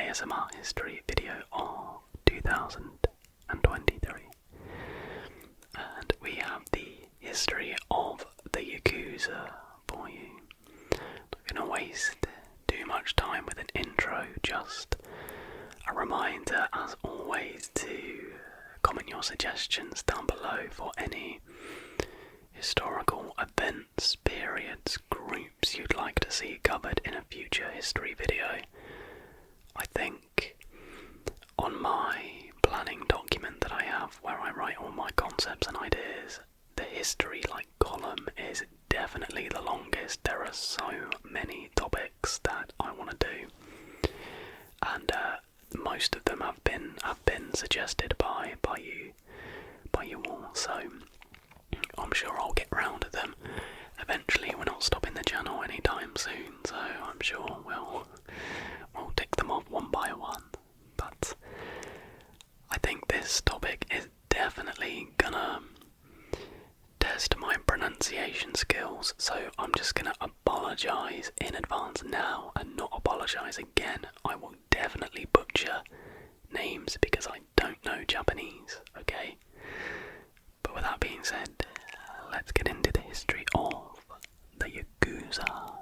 ASMR history video of 2023. And we have the history of the Yakuza for you. Not going to waste too much time with an intro, just a reminder as always to comment your suggestions down below for any historical events, periods, groups you'd like to see covered in a future history video. I think on my planning document that I have where I write all my concepts and ideas, the history column is definitely the longest. There are so many topics that I want to do, and most of them have been suggested by you all, so I'm sure I'll get round to them eventually. We're not stopping the channel anytime soon, so I'm sure we'll tick them off one by one. But I think this topic is definitely gonna test my pronunciation skills, so I'm just gonna apologise in advance now and not apologise again. I will definitely butcher names because I don't know Japanese, okay? But with that being said, let's get into the history of the Yakuza.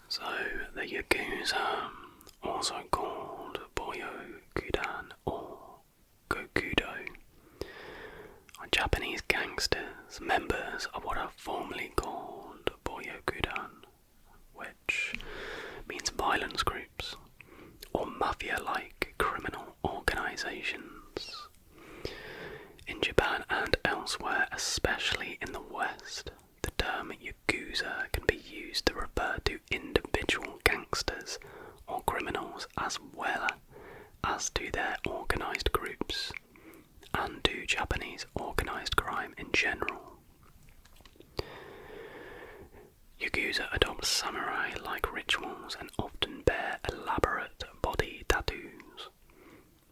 So, the Yakuza, also called Boyo-kudan or Gokudo, are Japanese gangsters, members of what are formerly called Boyo-kudan, which means violence groups, or mafia-like criminal organisations. In Japan and elsewhere, especially in the West, the term Yakuza can be used to refer to individual gangsters or criminals as well as to their organised groups and to Japanese organised crime in general. Yakuza adopt samurai-like rituals and often bear elaborate body tattoos.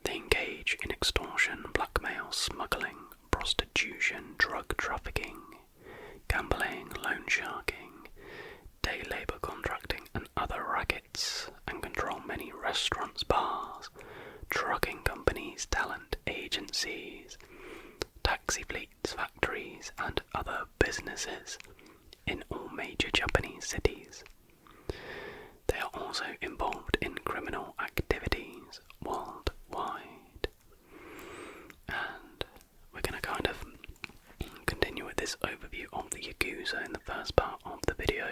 They engage in extortion, blackmail, smuggling, prostitution, drug trafficking, gambling, loan sharking, day labour contracting and other rackets, and control many restaurants, bars, trucking companies, talent agencies, taxi fleets, factories and other businesses in all major Japanese cities. They are also involved in criminal activities worldwide. And we're going to kind of continue with this overview of the Yakuza in the first part of the video,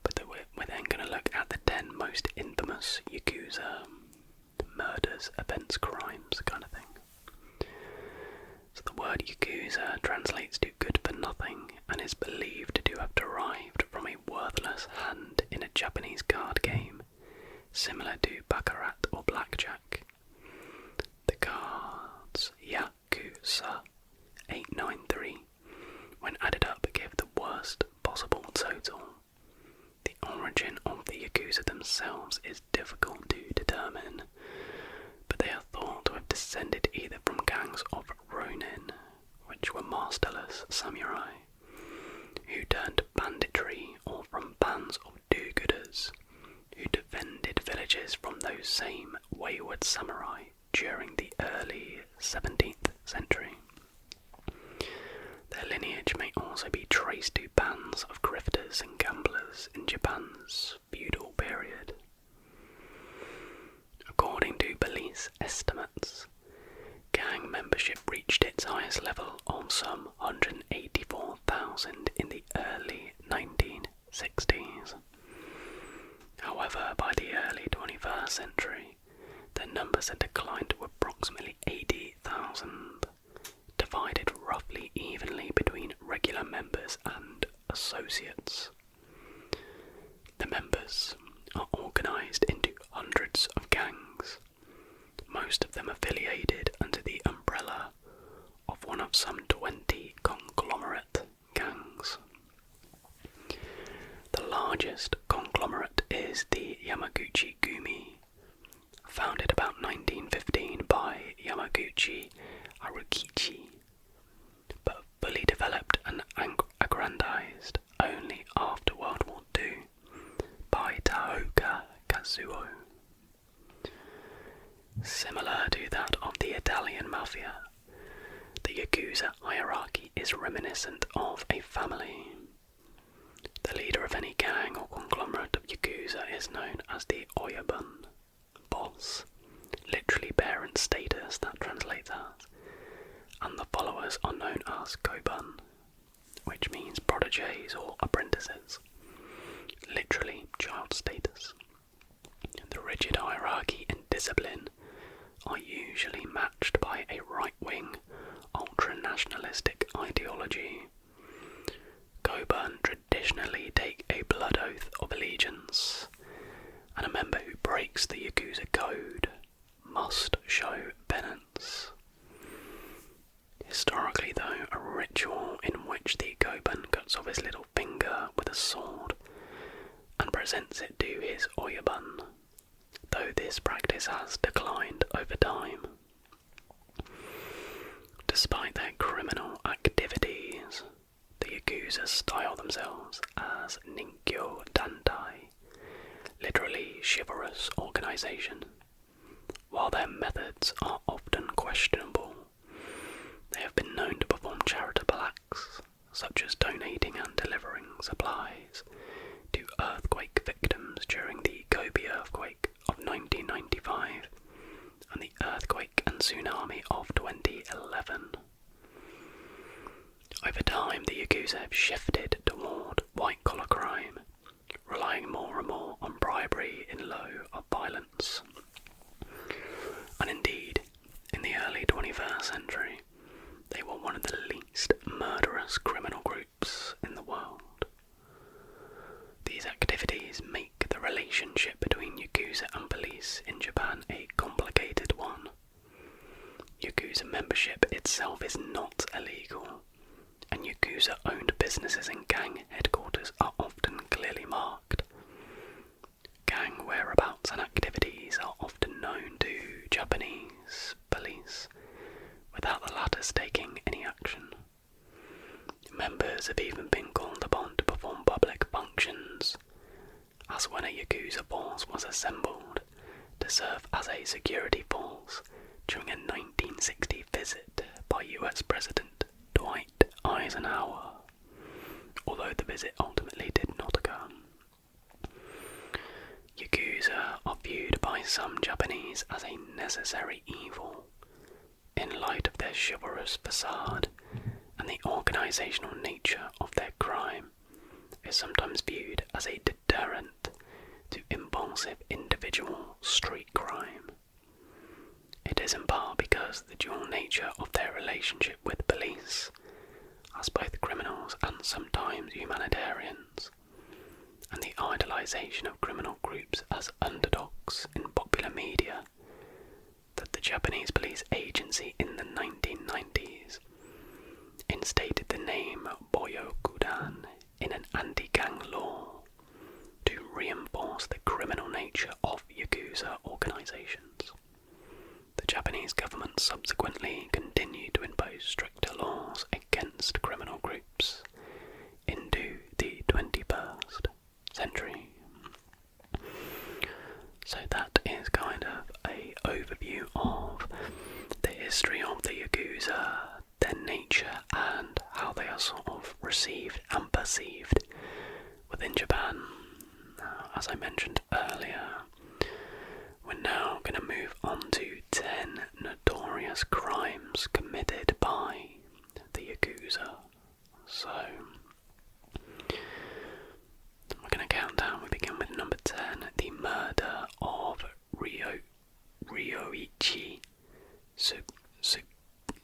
but we're then going to look at the 10 most infamous Yakuza murders, events, crimes kind of thing. So the word Yakuza translates to good for nothing and is believed to have derived from a worthless hand in a Japanese card game, similar to Baccarat or Blackjack. The cards Yakuza 893, when added up, give the worst possible total. The origin of the Yakuza themselves is difficult to determine, but they are thought to have descended either from gangs of ronin, which were masterless samurai, who turned to banditry, or from bands of do-gooders, who defended villages from those same wayward samurai during the early 17th century. Their lineage may also be traced to bands of grifters and gamblers in Japan's feudal period. According to police estimates, gang membership reached its highest level of some 184,000 in the early 1960s. However, by the early 21st century, their numbers had declined to approximately 80,000, divided roughly evenly between regular members and associates. The members are organised into hundreds of gangs, most of them affiliated under the umbrella of one of some 20 conglomerate gangs. The largest conglomerate is the Yamaguchi-gumi, founded about 1915 by Yamaguchi Harukichi, but fully developed and aggrandized only after World War II by Taoka Kazuo. Similar to that of the Italian mafia, the Yakuza hierarchy is reminiscent of a family. The leader of any gang or conglomerate of Yakuza is known as the Oyabun, boss, literally parent status that translates as, and the followers are known as Kobun, which means protégés or apprentices, literally child status. The rigid hierarchy and discipline are usually matched by a right-wing, ultra-nationalistic ideology. Kobun traditionally take a blood oath of allegiance, and a member who breaks the Yakuza code must show penance. Historically though, a ritual in which the Kobun cuts off his little finger with a sword and presents it to his Oyabun, though this practice has declined over time. Despite their criminal activities, the Yakuza style themselves as Ninkyo Dantai, literally chivalrous organisation. While their methods are often questionable, they have been known to perform charitable acts, such as donating and delivering supplies to earthquake victims during the Kobe earthquake of 1995 and the earthquake and tsunami of 2011. Over time, the Yakuza have shifted toward white-collar crime, relying more and more on bribery in lieu of violence. And indeed, in the early 21st century, they were one of the least murderous criminal groups in the world. These activities make the relationship between Yakuza and police in Japan a complicated one. Yakuza membership itself is not illegal, and Yakuza-owned businesses and gang headquarters are often clearly marked. Gang whereabouts and activities are often known to Japanese police, without the latter taking any action. Members have even been called upon to perform public functions, as when a Yakuza force was assembled to serve as a security force during a 1960 visit by US President Dwight Eisenhower, although the visit ultimately did not occur. Yakuza are viewed by some Japanese as a necessary evil, in light of their chivalrous facade, and the organisational nature of their crime is sometimes viewed as a deterrent to impulsive individual street crime. It is in part because the dual nature of their relationship with police, as both criminals and sometimes humanitarians, and the idolisation of criminal groups as underdogs in popular media, that the Japanese police agency in the 1990s instated the name Boyokudan in an anti-gang law to reinforce the criminal nature of Yakuza organisations. The Japanese government subsequently continued to impose stricter laws against criminal groups into the 21st century. So that is kind of an overview of the history of the Yakuza, their nature, and how they are sort of received and perceived within Japan. Now, as I mentioned earlier, we're now going to move on to 10 notorious crimes committed by the Yakuza. So, we're going to count down. We begin with number 10, the murder of Ryoichi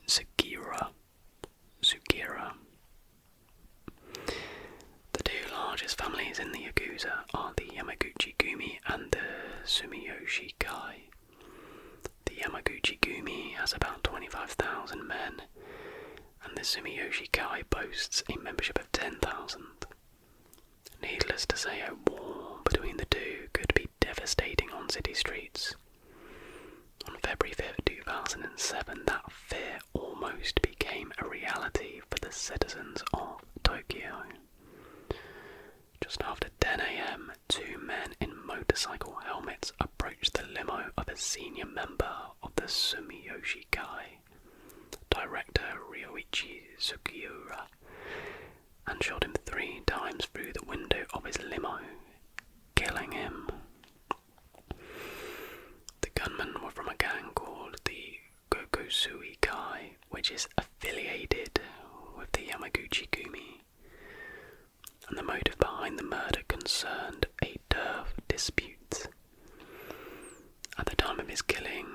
Tsukiura. The two largest families in the Yakuza are the Yamaguchi-gumi and the Sumiyoshi-kai. The Yamaguchi-gumi has about 25,000 men, and the Sumiyoshi-kai boasts a membership of 10,000. Needless to say, a war between the two could be devastating on city streets. On February 5th, 2007, that fear almost became a reality for the citizens of Tokyo. Just after 10 AM, two men in motorcycle helmets approached the limo of a a senior member of the Sumiyoshi Kai, director Ryoichi Tsukiura, and shot him 3 times through the window of his limo, killing him. The gunmen were from a gang called the Gokosui Kai, which is affiliated with the Yamaguchi-gumi, and the motive behind the murder concerned a turf dispute. At the time of his killing,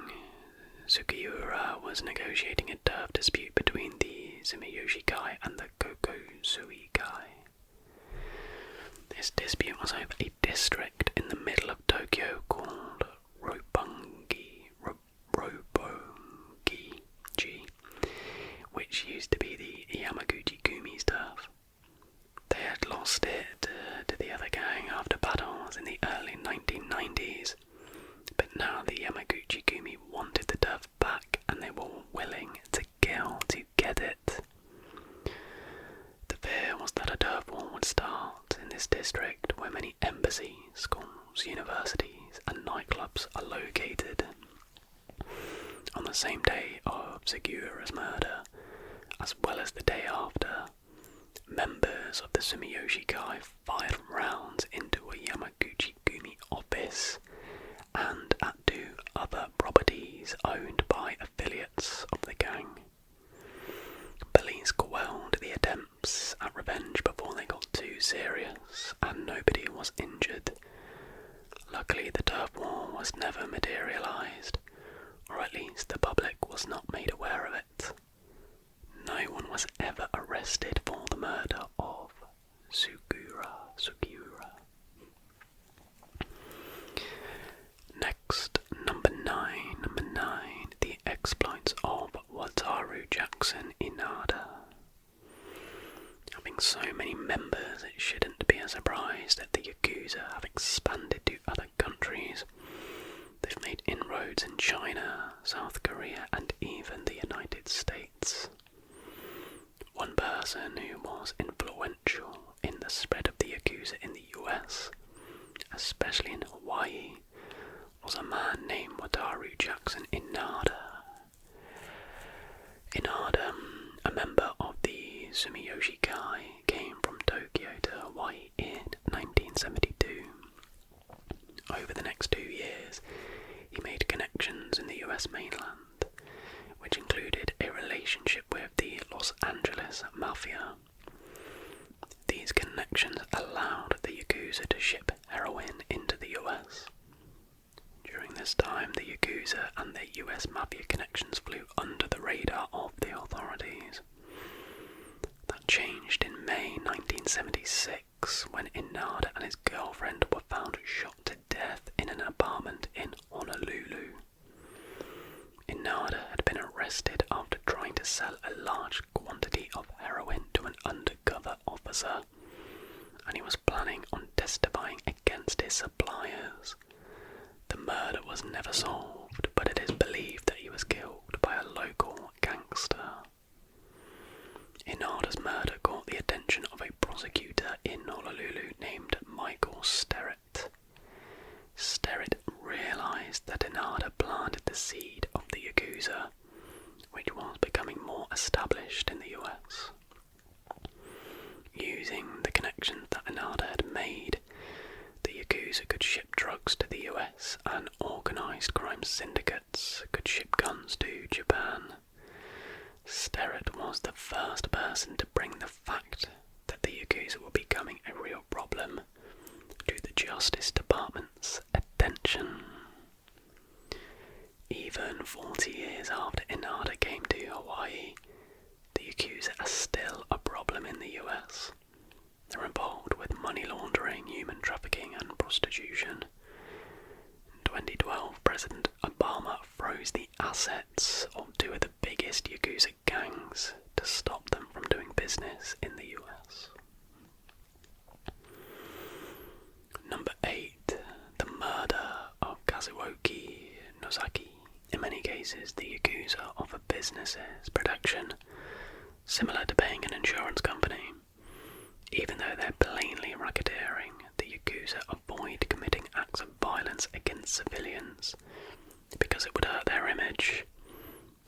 Tsukiura was negotiating a turf dispute between the Sumiyoshi Kai and the Gokosui Kai. This dispute was over a district in the middle of Tokyo called Roppongi, which used to be the Yamaguchi-gumi's turf. They had lost it to the other gang after battles in the early 1990s, but now the Yamaguchi-gumi wanted the turf back and they were willing to kill to get it. The fear was that a turf war would start in this district where many embassies, schools, universities and nightclubs are located. On the same day of Tsukiura's murder, as well as the day after, members of the Sumiyoshi Kai fired rounds into a Yamaguchi-gumi office and at 2 other properties owned by affiliates of the gang. Police quelled the attempts at revenge before they got too serious, and nobody was injured. Luckily, the turf war was never materialised, or at least the public was not made aware of it. No one was ever arrested for the murder of Tsukiura. Next, number 9, the exploits of Wataru Jackson Inada. Having so many members, it shouldn't be a surprise that the Yakuza have expanded to other countries. They've made inroads in China, South Korea, and even the United States. One person who was influential in the spread of the Yakuza in the US, especially in Hawaii, was a man named Wataru Jackson Inada. Inada, a member of the Sumiyoshi Kai, came from Tokyo to Hawaii in 1972. Over the next 2 years, he made connections in the US mainland, which included a relationship with the Los Angeles Mafia. These connections allowed the Yakuza to ship heroin into the US. During this time, the Yakuza and their US Mafia connections flew under the radar of the authorities. That changed in May 1976 when Inada and his girlfriend were found shot to death in an apartment in Honolulu. Inada had been arrested after trying to sell a large quantity of heroin to an undercover officer, and he was planning on testifying against his suppliers. The murder was never solved, but it is believed that he was killed by a local gangster. Inada's murder caught the attention of a prosecutor in Honolulu named Michael Sterrett. Sterrett realised that Inada planted the seed of the Yakuza, which was becoming more established in the US. Using the connections that Inada had made, the Yakuza could ship drugs to the US and organised crime syndicates could ship guns to Japan. Sterrett was the first person to bring the fact that the Yakuza were becoming a real problem to the Justice Department's attention. Even 40 years after Inada came to Hawaii, the Yakuza are still a problem in the US. They're involved with money laundering, human trafficking and prostitution. In 2012, President Obama froze the assets of 2 of the biggest Yakuza gangs to stop them from doing business in the US. Number 8. The murder of Kazuoki Nozaki. In many cases, the Yakuza offer businesses protection, similar to paying an insurance company. Even though they're plainly racketeering, the Yakuza avoid committing acts of violence against civilians, because it would hurt their image.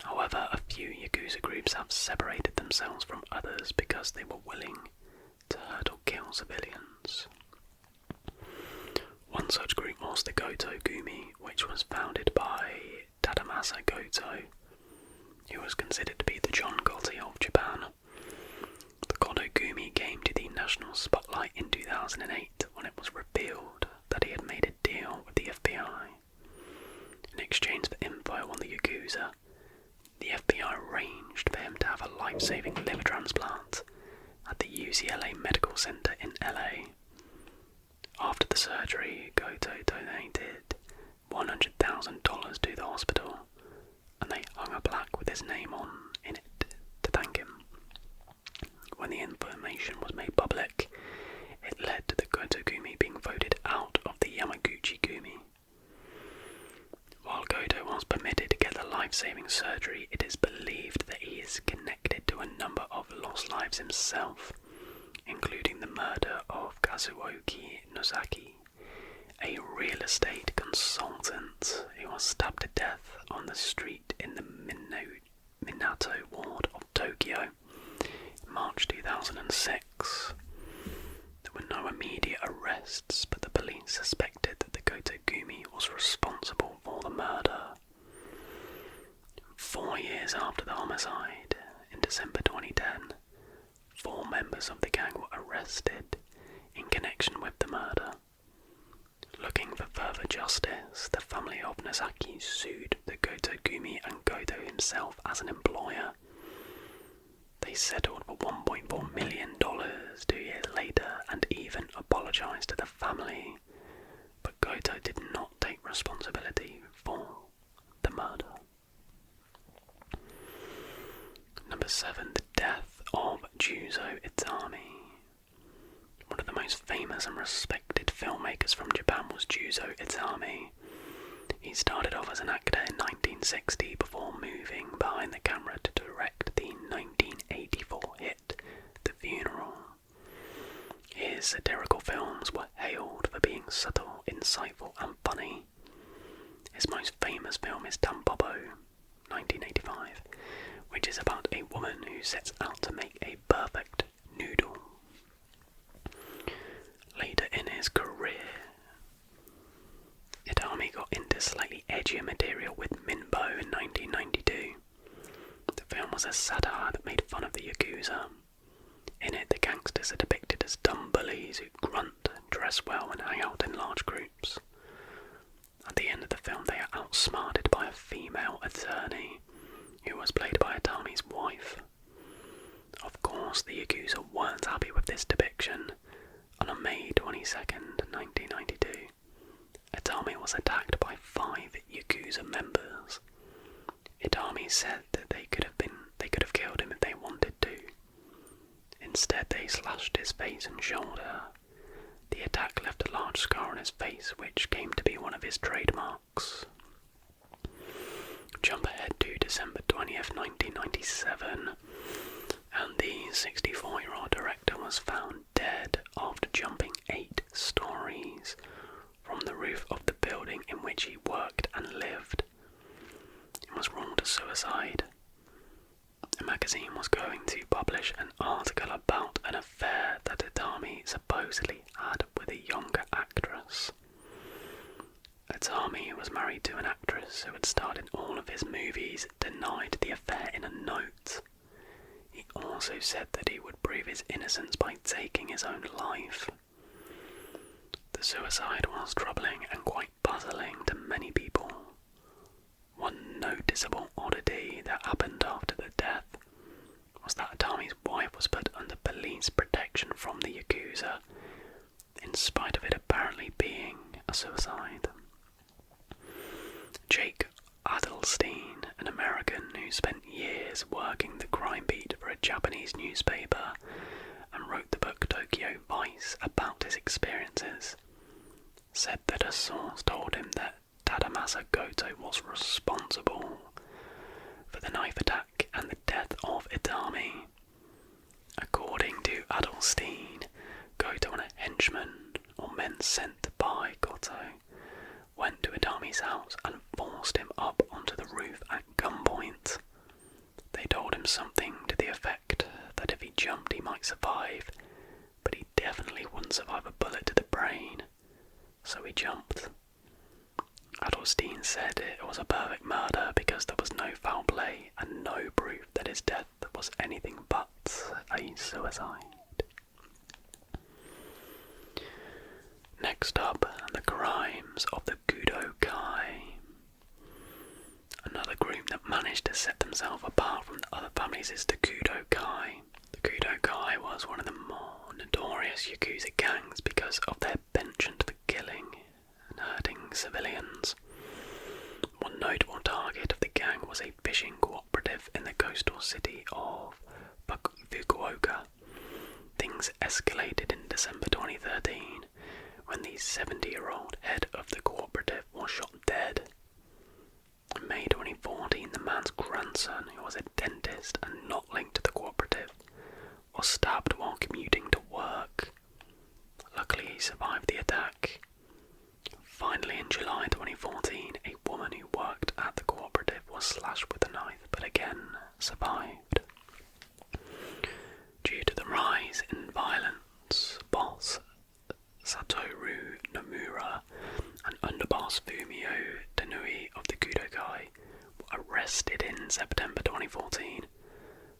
However, a few Yakuza groups have separated themselves from others because they were willing to hurt or kill civilians. One such group was the Goto-gumi, which was founded by Tadamasa Goto, who was considered to be the John Gotti of Japan. The Goto-gumi came to the national spotlight in 2008 when it was revealed that he had made a deal with the FBI. In exchange for info on the Yakuza, the FBI arranged for him to have a life-saving liver transplant at the UCLA Medical Center in LA. After the surgery, Goto donated $100,000 to the hospital, and they hung a plaque with his name in it to thank him. When the information was made public, it led to the Goto-gumi being voted out of the Yamaguchi-gumi. While Goto was permitted to get the life-saving surgery, it is believed that he is connected to a number of lost lives himself, including the murder of Kazuoki Nozaki, a real estate consultant who was stabbed to death on the street in the Minato ward of Tokyo in March 2006. There were no immediate arrests, but the police suspected that the Goto-gumi was responsible for the murder. 4 years after the homicide, in December 2010, 4 members of the gang were arrested in connection with the murder. Looking for further justice, the family of Nozaki sued the Goto-gumi and Goto himself as an employer. They settled for $1.4 million 2 years later and even apologised to the family, but Goto did not take responsibility for the murder. Number 7. The death of Juzo Itami. One of the most famous and respected filmmakers from Japan was Juzo Itami. He started off as an actor in 1960 before moving behind the camera to direct the 1984 hit The Funeral. His satirical films were hailed for being subtle, insightful and funny. His most famous film is Tampopo, 1985, which is about a woman who sets out to make a perfect noodle. Later in his career, Itami got into slightly edgier material with Minbo in 1992. The film was a satire that made fun of the Yakuza. In it, the gangsters are depicted as dumb bullies who grunt, dress well and hang out in large groups. At the end of the film, they are outsmarted by a female attorney, who was played by Itami's wife. Of course, the Yakuza weren't happy with this depiction, and on May 22nd, 1992, Itami was attacked by 5 Yakuza members. Itami said that they could have killed him if they wanted to. Instead, they slashed his face and shoulder. The attack left a large scar on his face, which came to be one of his trademarks. Jump ahead to December 20th, 1997, and the 64-year-old director was found dead after jumping 8 stories from the roof of the building in which he worked and lived. It was ruled a suicide. A magazine was going to publish an article about an affair that Itami supposedly had with a younger actress. Itami, who was married to an actress who had starred in all of his movies, denied the affair in a note. He also said that he would prove his innocence by taking his own life. The suicide was troubling and quite puzzling to many people. One noticeable oddity that happened after the death was that Itami's wife was put under police protection from the Yakuza, in spite of it apparently being a suicide. Jake Adelstein, an American who spent years working the crime beat for a Japanese newspaper and wrote the book Tokyo Vice about his experiences, said that a source told him that Tadamasa Goto was responsible for the knife attack and the death of Itami. According to Adelstein, Goto and a henchman, or men sent by Goto, went to Itami's house and forced forced him up onto the roof at gunpoint. They told him something to the effect that if he jumped he might survive, but he definitely wouldn't survive a bullet to the brain, so he jumped. Adelstein said it was a perfect murder because there was no foul play and no proof that his death was anything but a suicide. Next up, the crimes of the Kudo-kai. Another group that managed to set themselves apart from the other families is the Kudo-kai. The Kudo-kai was one of the more notorious Yakuza gangs because of their penchant for killing and hurting civilians. One notable target of the gang was a fishing cooperative in the coastal city of Fukuoka. Things escalated in December 2013 when the 70-year-old head of the cooperative was shot dead. In May 2014, the man's grandson, who was a dentist and not linked to the cooperative, was stabbed while commuting to work. Luckily, he survived the attack. Finally, in July 2014, a woman who worked at the cooperative was slashed with a knife, but again survived. Due to the rise in violence, boss Satoru Nomura and underboss Fumio Tanui of the Kudo-kai were arrested in September 2014,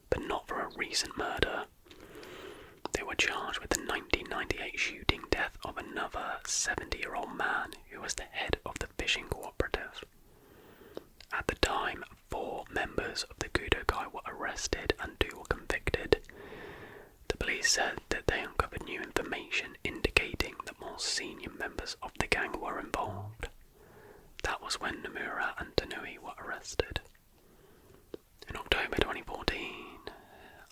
but not for a recent murder. They were charged with the 1998 shooting death of another 70-year-old man who was the head of the fishing cooperative. At the time, 4 members of the Kudo-kai were arrested and 2 were convicted. The police said that they uncovered new information indicating that more senior members of the gang were involved. That was when Nomura and Tanui were arrested. In October 2014,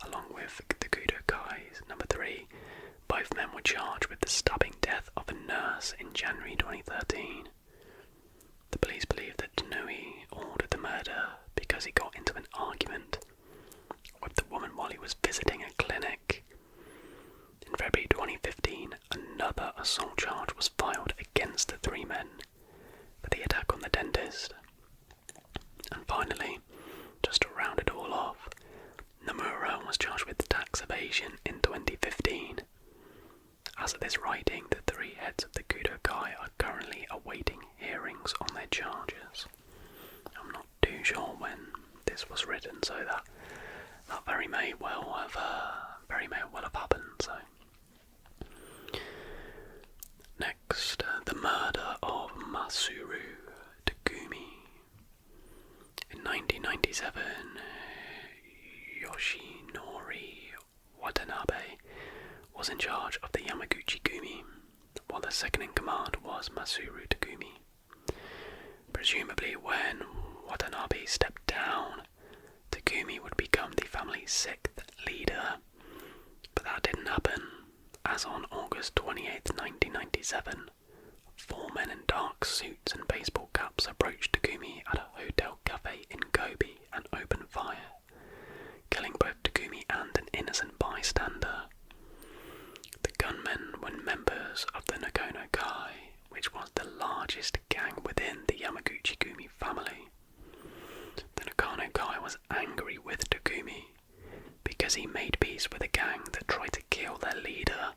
along with the Kudo-kai's number 3, both men were charged with the stabbing death of a nurse in January 2013. The police believe that Tanui ordered the murder because he got into an argument with the woman while he was visiting a clinic. In February 2015, another assault charge was filed against the 3 men for the attack on the dentist. And finally, just to round it all off, Nomura was charged with tax evasion in 2015. As of this writing, the 3 heads of the Kudo-kai are currently awaiting hearings on their charges. I'm not too sure when this was written, so that very may well have happened. So next, the murder of Masaru Takumi. In 1997, Yoshinori Watanabe was in charge of the Yamaguchi-gumi, while the second in command was Masaru Takumi. Presumably when Watanabe stepped down, Takumi would become the family's 6th leader, but that didn't happen, as on August 28, 1997, 4 men in dark suits and baseball caps approached Takumi at a hotel cafe in Kobe and opened fire, killing both Takumi and an innocent bystander. The gunmen were members of the Nagasaki, which was the largest gang within the Yamaguchi-gumi family. The Nagasaki was angry with Takumi because he made peace with a gang that tried to kill their leader.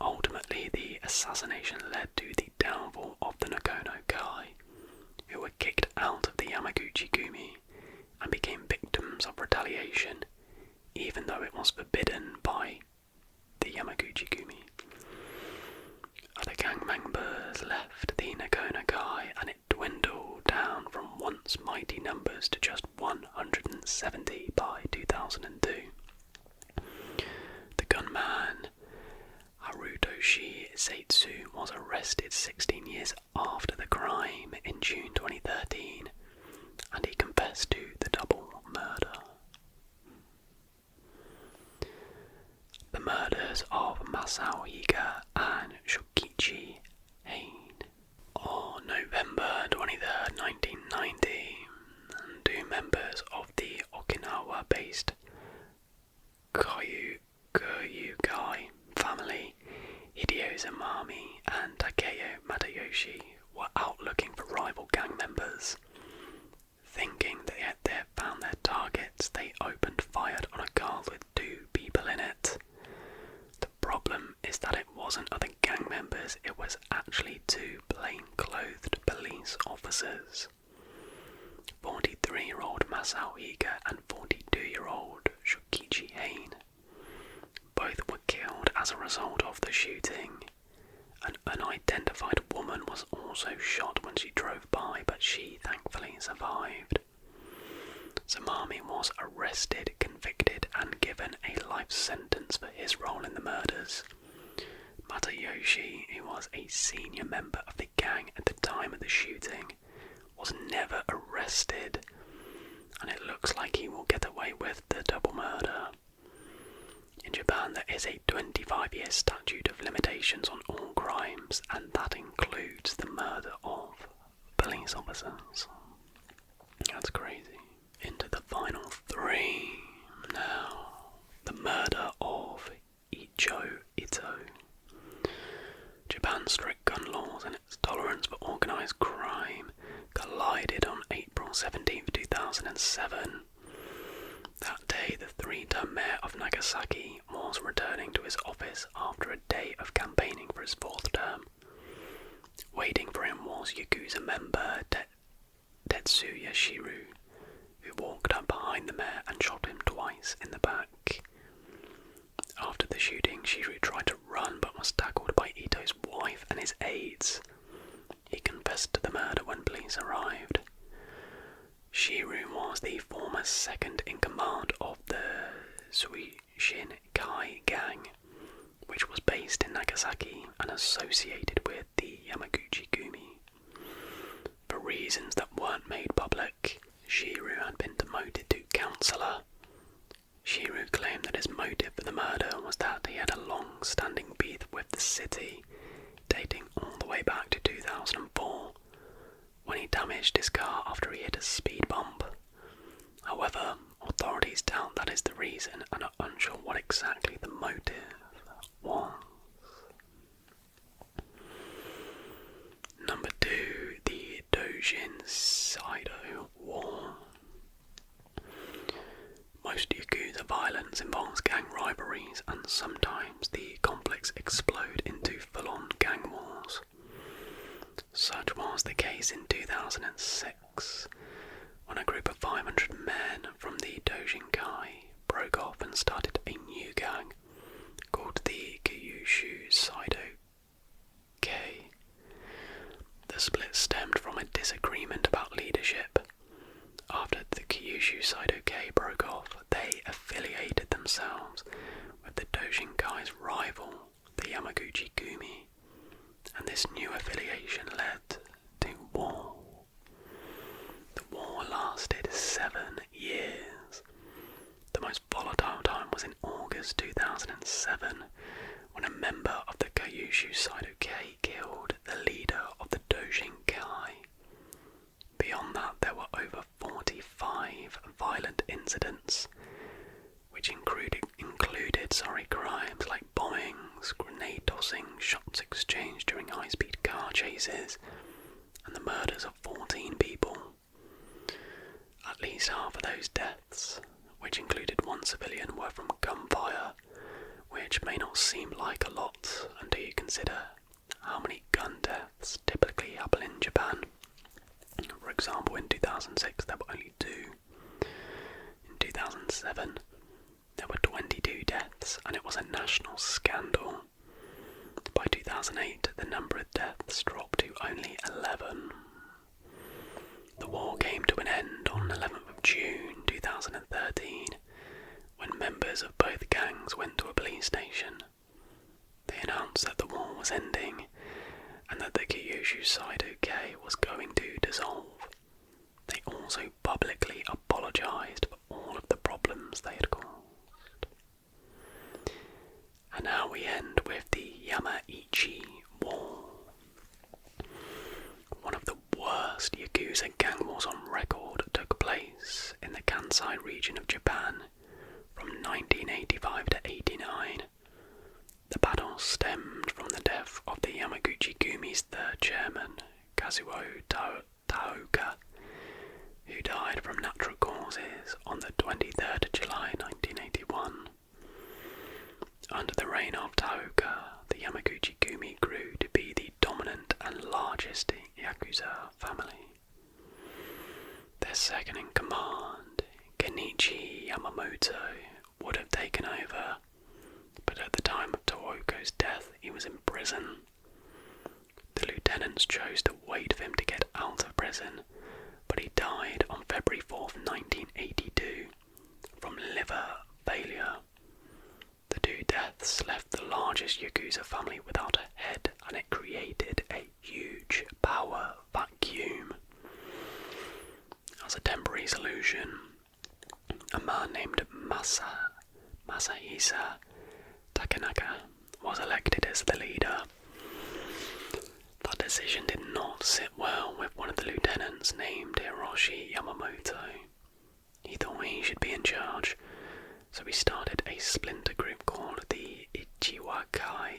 Ultimately, the assassination led to the downfall of the Nagasaki, who were kicked out of the Yamaguchi-gumi and became victims of retaliation, even though it was forbidden by the Yamaguchi-gumi. Other gang members left the Nagasaki and it dwindled down from once mighty numbers to just 170 by 2002. The gunman Harutoshi Seitsu was arrested 16 years after the crime in June 2013, and he confessed to the double murder. The murders of Masao Higa and Shukichi Hain. On November 23rd, 1990, 2 members of the Okinawa-based Kudo-kai family, Hideo Zamami and Takeo Matayoshi, were out looking for rival police officers. 43-year-old Masao Higa and 42-year-old Shukichi Hain. Both were killed as a result of the shooting. An unidentified woman was also shot when she drove by, but she thankfully survived. Samami was arrested, convicted, and given a life sentence for his role in the murders. Matayoshi, who was a senior member of the gang at the time of the shooting, was never arrested, and it looks like he will get away with the double murder. In Japan, there is a 25-year statute of limitations on all crimes, and that includes the murder of police officers. That's crazy. Into the final three now. The murder of Icho Ito. Japan's strict gun laws and its tolerance for organised crime collided on April 17, 2007. That day, the 3-term mayor of Nagasaki was returning to his office after a day of campaigning for his 4th term. Waiting for him was Yakuza member Tetsuya Shiru, who walked up behind the mayor and shot him twice in the back. After the shooting, Shiru tried to run but was tackled by Ito's wife and his aides. He confessed to the murder when police arrived. Shiru was the former second-in-command of the Tsukiura gang, which was based in Nagasaki and associated with the Yamaguchi-gumi. For reasons that weren't made public, Shiru had been demoted to councillor. Shiru claimed that his motive for the murder was that he had a long-standing beef with the city, dating all the way back to 2004, when he damaged his car after he hit a speed bump. However, authorities doubt that is the reason and are unsure what exactly the motive was. Number 2. The Dojin-Saido War. Most Yakuza violence involves gang rivalries, and sometimes the conflicts explode into full-on gang wars. Such was the case in 2006, when a group of 500 men from the Dojin-kai broke off and started a new gang called the Kyushu Saido-kei. The split stemmed from a disagreement about leadership. After the Kyushu Saido-kei broke off, they affiliated themselves with the Dojin-kai's rival, the Yamaguchi-gumi, and this new affiliation led to war. The war lasted 7 years. The most volatile time was in August 2007, when a member of the Kyushu Saido-kei killed the leader of the Dojin-kai. Beyond that, there were over 45 violent incidents, which included crimes like bombings, grenade tossing, shots exchanged during high-speed car chases, and the murders of 14 people. At least half of those deaths, which included 1 civilian, were from gunfire, which may not seem like a lot until you consider how many gun deaths typically happen in Japan. For example, in 2006 there were only 2. In 2007 there were 22 deaths, and it was a national scandal. By 2008 the number of deaths dropped to only 11. The war came to an end on 11th of June 2013, when members of both gangs went to a police station. They announced that the war was ending, and that the Kyushu Saido-kei was going to dissolve. They also publicly apologised for all of the problems they had caused. And now we end with the Yamaichi War. One of the worst Yakuza gang wars on record took place in the Kansai region of Japan from 1985 to 89. The battle stemmed from the death of the Yamaguchi-gumi's 3rd chairman, Kazuo Taoka, who died from natural causes on the 23rd of July 1981. Under the reign of Taoka, the Yamaguchi-gumi grew to be the dominant and largest Yakuza family. Their second in command, Kenichi Yamamoto, would have taken over, but at the time of Tooko's death he was in prison. The lieutenants chose to wait for him to get out of prison, but he died on February 4th, 1982, from liver failure. The two deaths left the largest Yakuza family without a head, and it created a huge power vacuum. As a temporary solution, a man named Masahisa Takanaka was elected as the leader. That decision did not sit well with one of the lieutenants named Hiroshi Yamamoto. He thought he should be in charge, so he started a splinter group called the Kai.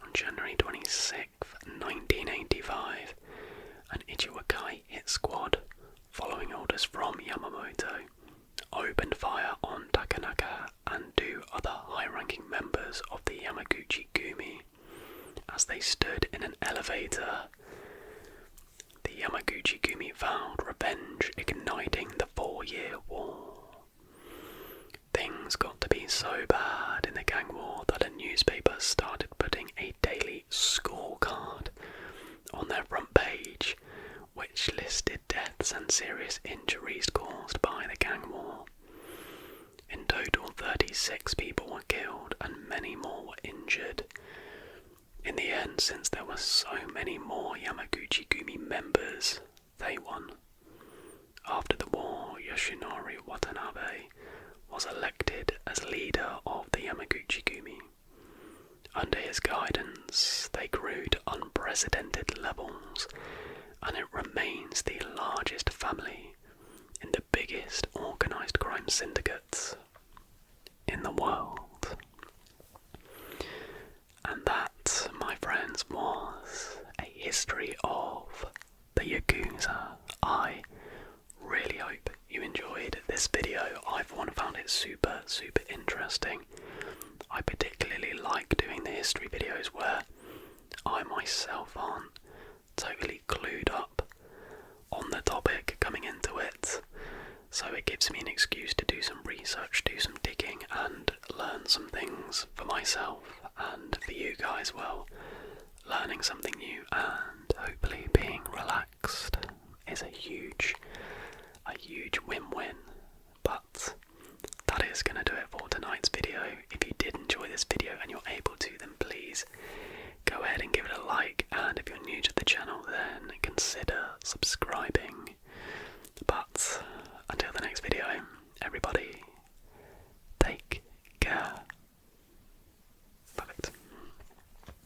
On January 26th, 1985, an Kai hit squad, following orders from Yamamoto, opened fire on Takanaka and two other high-ranking members of the Yamaguchi-gumi as they stood in an elevator. The Yamaguchi-gumi vowed revenge, igniting the 4-year war. Things got to be so bad in the gang war that a newspaper started putting a daily scorecard on their front page, which listed deaths and serious injuries caused by the gang war. In total, 36 people were killed and many more were injured. In the end, since there were so many more Yamaguchi-gumi members, they won. After the war, Yoshinori Watanabe was elected as leader of the Yamaguchi-gumi. Under his guidance, they grew to unprecedented levels, and it remains the largest family in the biggest organised crime syndicates in the world. And that, my friends, was a history of the Yakuza. I really hope you enjoyed this video. I for one found it super interesting. I particularly like doing the history videos where I myself aren't totally clued up on the topic coming into it, so it gives me an excuse to do some research, do some digging, and learn some things for myself and for you guys. Well, learning something new and hopefully being relaxed is a huge win-win. But that is going to do it for tonight's video. If you did enjoy this video and you're able to, then please go ahead and give it a like, and if you're new to the channel, then consider subscribing.